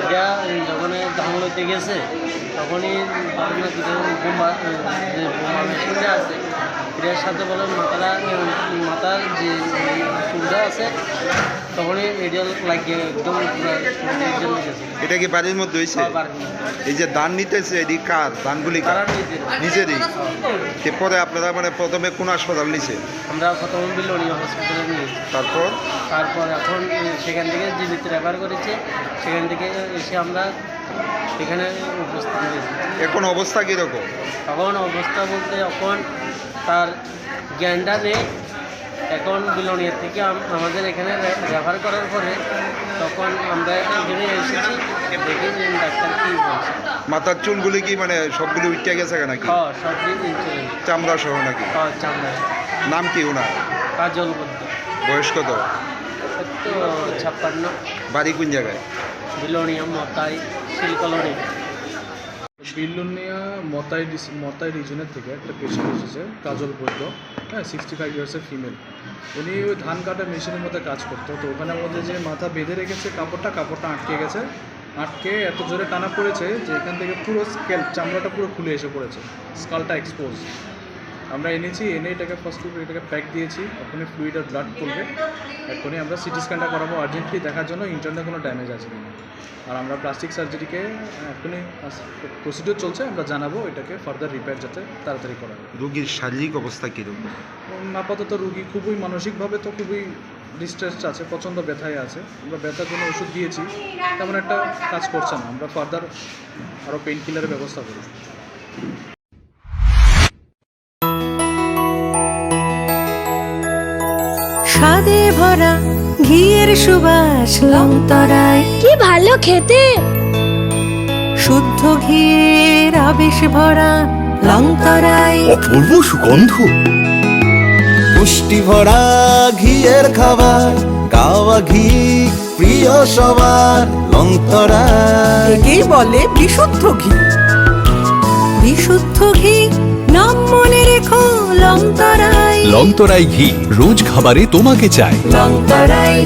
এটা যখন ধান লইতে গেছে তখনই ভাবনা বোমা যে বোমা মেশিনটা আছে এটার সাথে বলে মাথার যে সুবিধা আছে তখনই এটা লাগিয়ে একদম গেছে। এটা কি বাড়ির মধ্যে হয়েছে? এই যে ধান নিতেছে এটি কার ধানগুলি? নিজেরই। এরপরে আপনারা মানে প্রথমে কোন হাসপাতাল নিছে? আমরা প্রথমে বিলোনি হসপিটালে নিয়েছি। তারপর এখন সেখান থেকে জীবিত রেফার করেছে, সেখান থেকে এসে আমরা এখানে উপস্থিত হয়েছি। এখন অবস্থা কীরকম? তখন অবস্থা বলতে এখন তার জ্ঞানটা নেই। এখন বিলোনিয়া থেকে আমাদের এখানে রেফার করার পরে তখন আমরা এখানে এসেছি, দেখি ডাক্তার কী বলছে। মাথার চুলগুলি কি মানে সবগুলি উঠে গেছে নাকি? হ্যাঁ, সবই চলে চামড়া সহ নাকি? হ্যাঁ, চামড়া। নাম কি ওনার? কাজল বলতে। বয়স কত? 56। বাড়ি কোন জায়গায়? বিলোনিয়া মতাই শিলকলোনি। বিলোনিয়া মতাই রিজনের থেকে একটা পেশেন্ট এসেছে, কাজল বৈদ্য, হ্যাঁ, 65 ইয়ার্সের ফিমেল। উনি ওই ধান কাটা মেশিনের মধ্যে কাজ করতো। তো ওখানের মধ্যে যে মাথা বেঁধে রেখেছে কাপড়টা আটকে গেছে, আটকে এত জোরে টানা পড়েছে যে এখান থেকে পুরো চামড়াটা পুরো খুলে এসে পড়েছে, স্কালটা এক্সপোজ। আমরা এনে এটাকে এটাকে প্যাক দিয়েছি। এখনই ফ্লুইড আর ব্লাড পড়বে। এখনই আমরা সিটি স্ক্যানটা করাবো আর্জেন্টলি দেখার জন্য ইন্টারনাল কোনো ড্যামেজ আছে কিনা। আর আমরা প্লাস্টিক সার্জারিকে এখনই প্রসিডিওর চলছে, আমরা জানাবো এটাকে ফার্দার রিপেয়ার যাতে তাড়াতাড়ি করা হয়। রোগীর শারীরিক অবস্থা কীরকম? আপাতত রুগী খুবই মানসিকভাবে তো খুবই ডিস্ট্রেসড আছে, প্রচণ্ড ব্যথায় আছে। আমরা ব্যথার জন্য ওষুধ দিয়েছি, তেমন একটা কাজ করছে না। আমরা ফার্দার আরও পেইন কিলারের ব্যবস্থা করি। স্বাদে ভরা ঘিয়ের সুবাস লংতরায়, কি ভালো খেতে। শুদ্ধ ঘিয়ের আবেশ ভরা লংতরায়, অপূর্ব সুগন্ধ, পুষ্টি ভরা ঘিয়ের খাবার, গাওয়া ঘি প্রিয় সবার লংতরায়। একেই বলে বিশুদ্ধ ঘি। বিশুদ্ধ ঘি নাম মনে রেখো লংতরায়। লংতরাই ঘি রোজ খাবারে তোমাকে চাই। লংতরায়